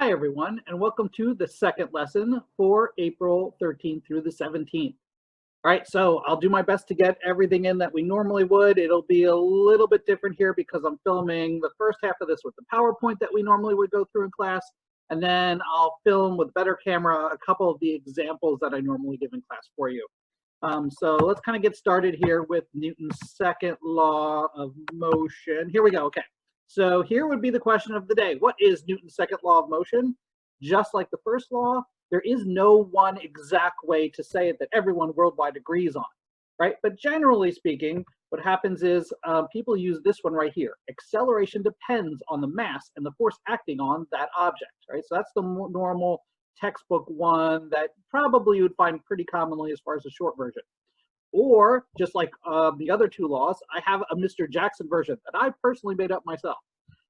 Hi everyone, and welcome to the second lesson for April 13th through the 17th. All right, so I'll do my best to get everything in that we normally would. It'll be a little bit different here because I'm filming the first half of this with the PowerPoint that we normally would go through in class, and then I'll film with better camera a couple of the examples that I normally give in class for you. So let's kind of get started here with Newton's second law of motion. Here we go, okay. So here would be the question of the day. What is Newton's second law of motion? Just like the first law, there is no one exact way to say it that everyone worldwide agrees on, right? But generally speaking, what happens is people use this one right here. Acceleration depends on the mass and the force acting on that object, right? So that's the normal textbook one that probably you would find pretty commonly as far as the short version. Or just like the other two laws, I have a Mr. Jackson version that I personally made up myself.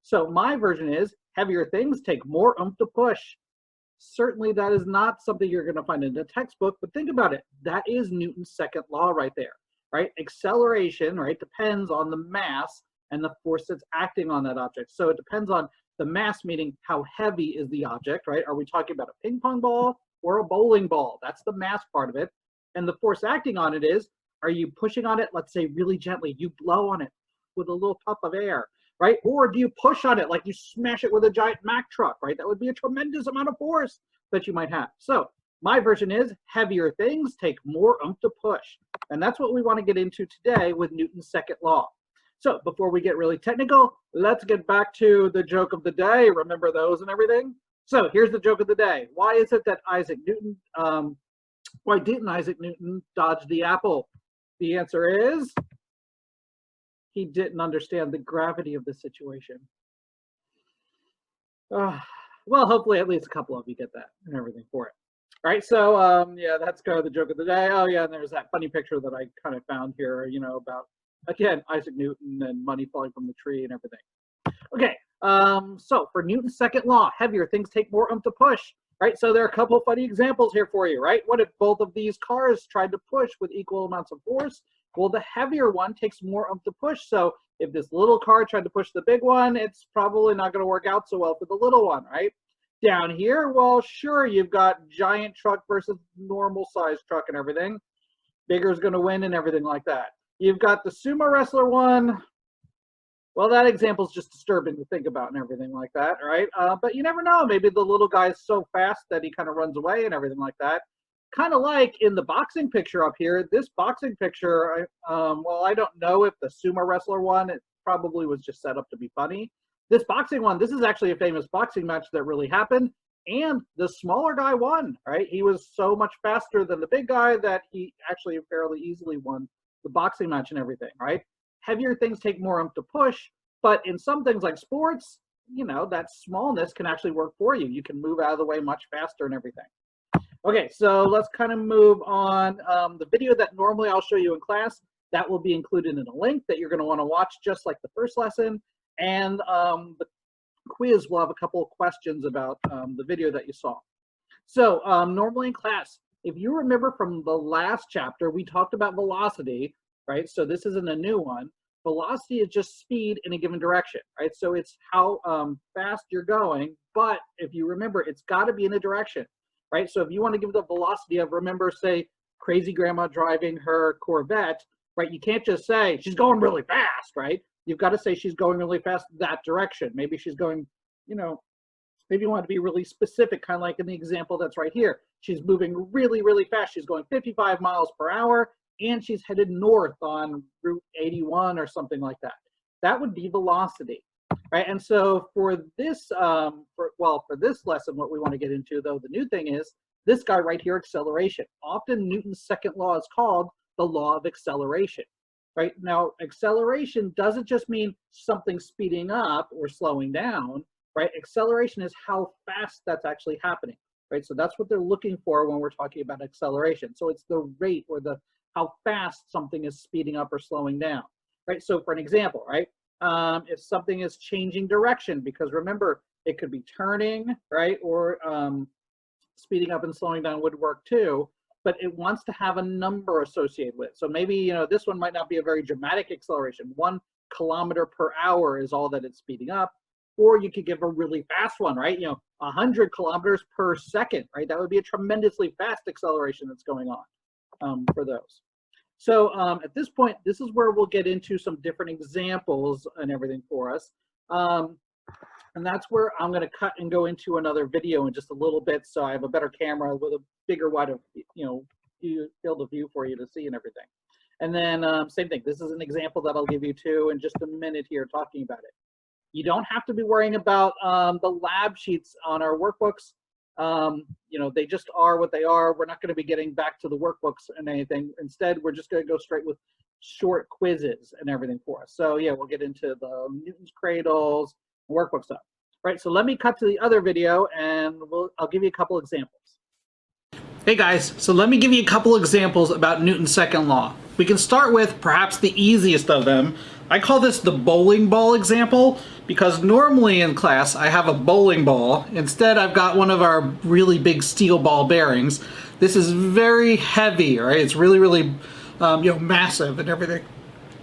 So my version is heavier things take more oomph to push. Certainly that is not something you're going to find in a textbook, but think about it. That is Newton's second law right there, right? Acceleration, right, depends on the mass and the force that's acting on that object. So it depends on the mass, meaning how heavy is the object, right? Are we talking about a ping pong ball or a bowling ball? That's the mass part of it. And the force acting on it is, are you pushing on it, let's say really gently, you blow on it with a little puff of air, right? Or do you push on it like you smash it with a giant Mack truck, right? That would be a tremendous amount of force that you might have. So my version is heavier things take more oomph to push. And that's what we want to get into today with Newton's second law. So before we get really technical, let's get back to the joke of the day. Remember those and everything? So here's the joke of the day. Why is it that why didn't Isaac Newton dodge the apple? The answer is he didn't understand the gravity of the situation. Well, hopefully at least a couple of you get that and everything for it. All right, so yeah, that's kind of the joke of the day. Oh yeah, and there's that funny picture that I kind of found here, you know, about, again, Isaac Newton and money falling from the tree and everything. Okay, so for Newton's second law, heavier things take more oomph to push. Right, so there are a couple of funny examples here for you, right? What if both of these cars tried to push with equal amounts of force? Well, the heavier one takes more oomph to push. So if this little car tried to push the big one, it's probably not going to work out so well for the little one, right? Down here, well, sure, you've got giant truck versus normal size truck and everything. Bigger is going to win and everything like that. You've got the sumo wrestler one. Well, that example is just disturbing to think about and everything like that, right? But you never know. Maybe the little guy is so fast that he kind of runs away and everything like that. Kind of like in the boxing picture up here. This boxing picture, well, I don't know if the sumo wrestler one, it probably was just set up to be funny. This boxing one, this is actually a famous boxing match that really happened. And the smaller guy won, right? He was so much faster than the big guy that he actually fairly easily won the boxing match and everything, right? Heavier things take more oomph to push, but in some things like sports, you know, that smallness can actually work for you. You can move out of the way much faster and everything. Okay, so let's kind of move on. The video that normally I'll show you in class, that will be included in a link that you're going to want to watch just like the first lesson. And the quiz will have a couple of questions about the video that you saw. So normally in class, if you remember from the last chapter, we talked about velocity, right? So this isn't a new one. Velocity is just speed in a given direction, right? So it's how fast you're going, but if you remember, it's got to be in a direction, right? So if you want to give the velocity of, remember, say, crazy grandma driving her Corvette, right? You can't just say she's going really fast, right? You've got to say she's going really fast that direction. Maybe she's going, you know, maybe you want to be really specific, kind of like in the example that's right here. She's moving really, really fast. She's going 55 miles per hour. And she's headed north on Route 81 or something like that. That would be velocity, right? And so for this, for this lesson, what we want to get into, though, the new thing is this guy right here, acceleration. Often Newton's second law is called the law of acceleration, right? Now, acceleration doesn't just mean something speeding up or slowing down, right? Acceleration is how fast that's actually happening, right? So that's what they're looking for when we're talking about acceleration. So it's the rate or the how fast something is speeding up or slowing down, right? So for an example, right, if something is changing direction, because remember, it could be turning, right, or speeding up and slowing down would work too, but it wants to have a number associated with it. So maybe, you know, this one might not be a very dramatic acceleration. 1 kilometer per hour is all that it's speeding up. or you could give a really fast one, right? 100 kilometers per second, right? That would be a tremendously fast acceleration that's going on for those. So at this point, this is where we'll get into some different examples and everything for us. And that's where I'm going to cut and go into another video in just a little bit, so I have a better camera with a bigger, wider, field of view for you to see and everything. And then same thing. This is an example that I'll give you too in just a minute here talking about it. You don't have to be worrying about the lab sheets on our workbooks. They just are what they are. We're not going to be getting back to the workbooks and anything. Instead, we're just going to go straight with short quizzes and everything for us. So yeah, we'll get into the Newton's cradles, workbook stuff. Right, so let me cut to the other video and I'll give you a couple examples. Hey guys, so let me give you a couple examples about Newton's second law. We can start with perhaps the easiest of them. I call this the bowling ball example because normally in class I have a bowling ball. Instead, I've got one of our really big steel ball bearings. This is very heavy, right? It's really, really massive and everything.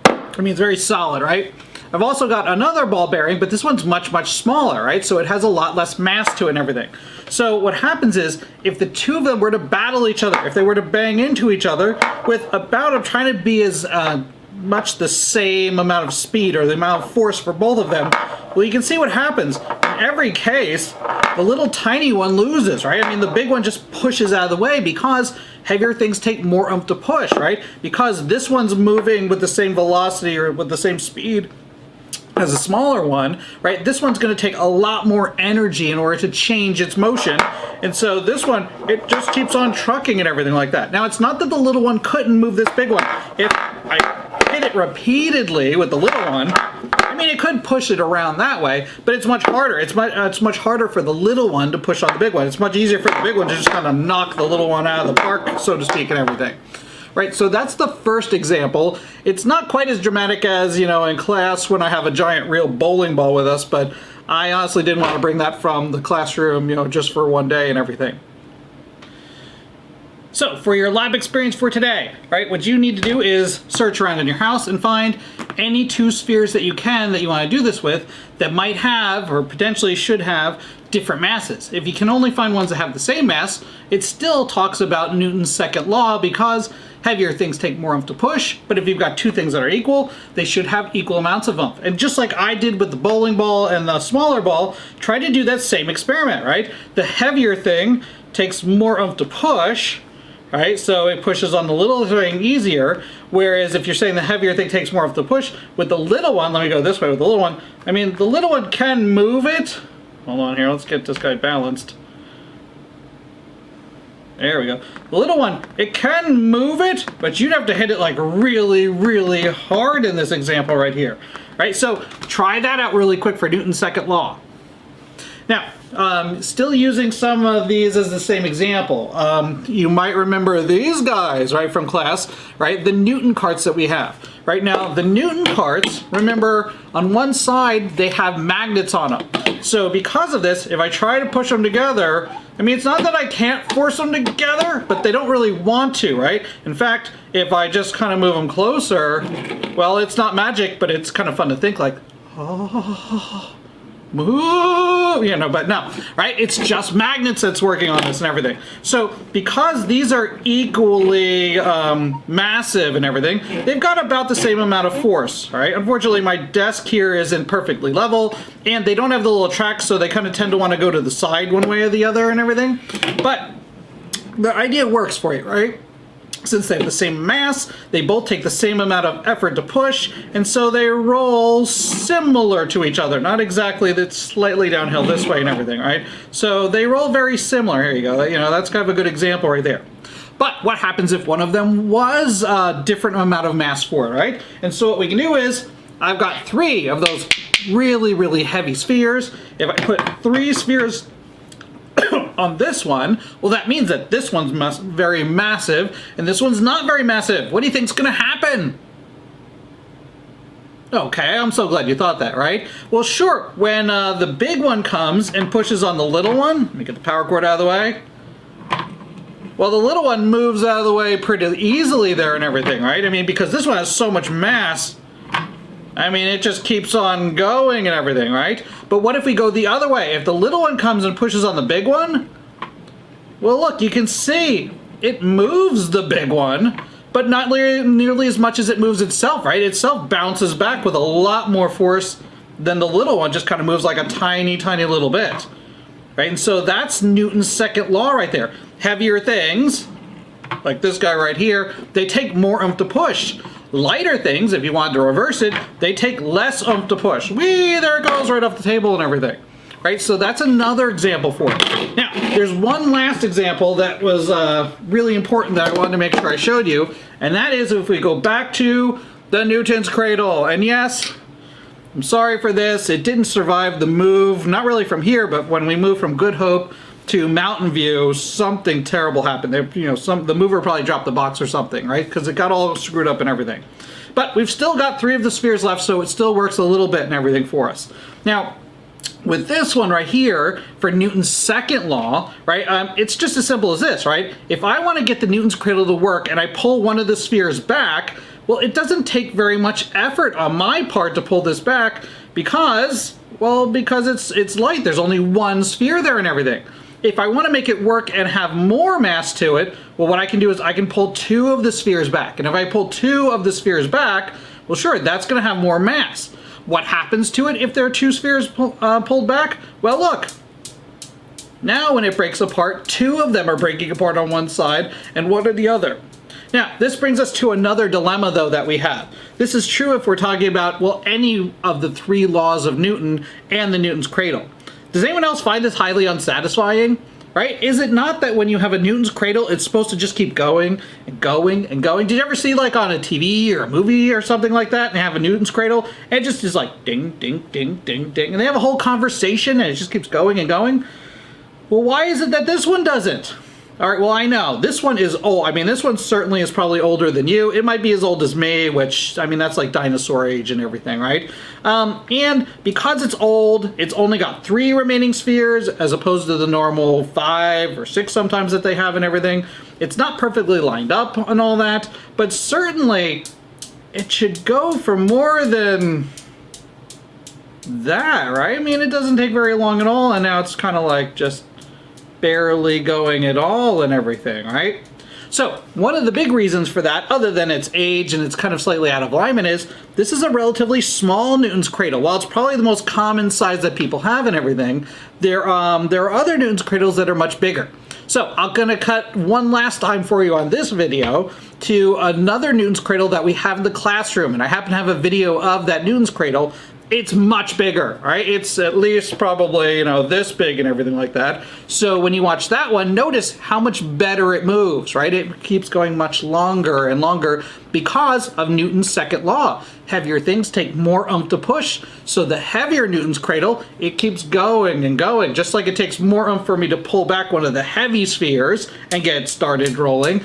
I mean, it's very solid, right? I've also got another ball bearing, but this one's much, much smaller, right? So it has a lot less mass to it and everything. So what happens is, if the two of them were to battle each other, if they were to bang into each other with about, I'm trying to be as much the same amount of speed or the amount of force for both of them, well, you can see what happens. In every case, the little tiny one loses, right? I mean, the big one just pushes out of the way because heavier things take more oomph to push, right? Because this one's moving with the same velocity or with the same speed as a smaller one, right? This one's going to take a lot more energy in order to change its motion. And so this one, it just keeps on trucking and everything like that. Now, it's not that the little one couldn't move this big one. If I hit it repeatedly with the little one, I mean, it could push it around that way, but it's much harder. It's much harder for the little one to push on the big one. It's much easier for the big one to just kind of knock the little one out of the park, so to speak, and everything. Right, so that's the first example. It's not quite as dramatic as, in class when I have a giant real bowling ball with us, but I honestly didn't want to bring that from the classroom, just for one day and everything. So for your lab experience for today, right, what you need to do is search around in your house and find any two spheres that you can that you want to do this with that might have or potentially should have different masses. If you can only find ones that have the same mass, it still talks about Newton's second law because heavier things take more oomph to push, but if you've got two things that are equal, they should have equal amounts of oomph. And just like I did with the bowling ball and the smaller ball, try to do that same experiment, right? The heavier thing takes more oomph to push, right? So it pushes on the little thing easier, whereas if you're saying the heavier thing takes more oomph to push, with the little one, let me go this way with the little one, I mean, the little one can move it. Hold on here, let's get this guy balanced. There we go. The little one, it can move it, but you'd have to hit it like really, really hard in this example right here. Right, so try that out really quick for Newton's second law. Now, still using some of these as the same example. You might remember these guys, right, from class, right? The Newton carts that we have. Right now, the Newton carts, remember, on one side, they have magnets on them. So because of this, if I try to push them together, I mean, it's not that I can't force them together, but they don't really want to, right? In fact, if I just kind of move them closer, well, it's not magic, but it's kind of fun to think like, oh, move, but no, right? It's just magnets that's working on this and everything. So because these are equally massive and everything, they've got about the same amount of force, right? Unfortunately, my desk here isn't perfectly level, and they don't have the little tracks, so they kind of tend to want to go to the side one way or the other and everything. But the idea works for you, right? Since they have the same mass, they both take the same amount of effort to push, and so they roll similar to each other. Not exactly, that's slightly downhill this way and everything, right? So they roll very similar. Here you go. That's kind of a good example right there. But what happens if one of them was a different amount of mass for it, right? And so what we can do is, I've got three of those really, really heavy spheres. If I put three spheres on this one, well, that means that this one's very massive and this one's not very massive. What do you think's gonna happen? Okay, I'm so glad you thought that, right? Well, sure, when the big one comes and pushes on the little one, let me get the power cord out of the way. Well, the little one moves out of the way pretty easily there and everything, right? I mean, because this one has so much mass, I mean, it just keeps on going and everything, right? But what if we go the other way? If the little one comes and pushes on the big one, well, look, you can see it moves the big one, but not nearly as much as it moves itself, right? Itself bounces back with a lot more force than the little one, just kind of moves like a tiny, tiny little bit, right? And so that's Newton's second law right there. Heavier things, like this guy right here, they take more oomph to push. Lighter things, if you wanted to reverse it, they take less oomph to push. Whee, there it goes right off the table and everything. Right, so that's another example for it. Now, there's one last example that was really important that I wanted to make sure I showed you, and that is if we go back to the Newton's Cradle. And yes, I'm sorry for this, it didn't survive the move, not really from here, but when we moved from Good Hope to Mountain View, something terrible happened. The mover probably dropped the box or something, right? Because it got all screwed up and everything. But we've still got 3 of the spheres left, so it still works a little bit and everything for us. Now, with this one right here, for Newton's second law, right, it's just as simple as this, right? If I want to get the Newton's Cradle to work and I pull one of the spheres back, well, it doesn't take very much effort on my part to pull this back because it's light. There's only one sphere there and everything. If I want to make it work and have more mass to it, well, what I can do is I can pull 2 of the spheres back. And if I pull 2 of the spheres back, well, sure, that's going to have more mass. What happens to it if there are 2 spheres pulled back? Well, look. Now when it breaks apart, 2 of them are breaking apart on one side and one on the other. Now, this brings us to another dilemma, though, that we have. This is true if we're talking about, well, any of the 3 laws of Newton and the Newton's Cradle. Does anyone else find this highly unsatisfying? Right? Is it not that when you have a Newton's Cradle, it's supposed to just keep going and going and going? Did you ever see like on a TV or a movie or something like that and they have a Newton's Cradle and it just is like ding, ding, ding, ding, ding, and they have a whole conversation and it just keeps going and going? Well, why is it that this one doesn't? All right, well, I know. This one is old. I mean, this one certainly is probably older than you. It might be as old as me, which, I mean, that's like dinosaur age and everything, right? And because it's old, it's only got 3 remaining spheres as opposed to the normal 5 or 6 sometimes that they have and everything. It's not perfectly lined up and all that, but certainly it should go for more than that, right? I mean, it doesn't take very long at all, and now it's kind of like just barely going at all and everything, right? So one of the big reasons for that, other than its age and it's kind of slightly out of alignment, is this is a relatively small Newton's Cradle. While it's probably the most common size that people have and everything, there are other Newton's Cradles that are much bigger. So I'm gonna cut one last time for you on this video to another Newton's Cradle that we have in the classroom, and I happen to have a video of that Newton's Cradle. It's much bigger, right? It's at least probably, this big and everything like that. So when you watch that one, notice how much better it moves, right? It keeps going much longer and longer because of Newton's second law. Heavier things take more oomph to push. So the heavier Newton's Cradle, it keeps going and going. Just like it takes more oomph for me to pull back one of the heavy spheres and get it started rolling.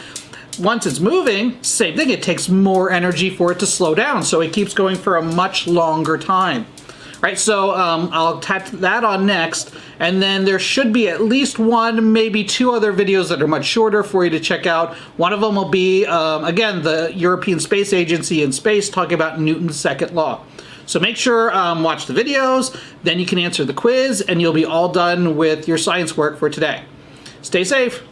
Once it's moving, same thing, it takes more energy for it to slow down, so it keeps going for a much longer time. Right, so I'll attach that on next, and then there should be at least 1, maybe 2 other videos that are much shorter for you to check out. One of them will be, again, the European Space Agency in space talking about Newton's second law. So make sure, watch the videos, then you can answer the quiz, and you'll be all done with your science work for today. Stay safe.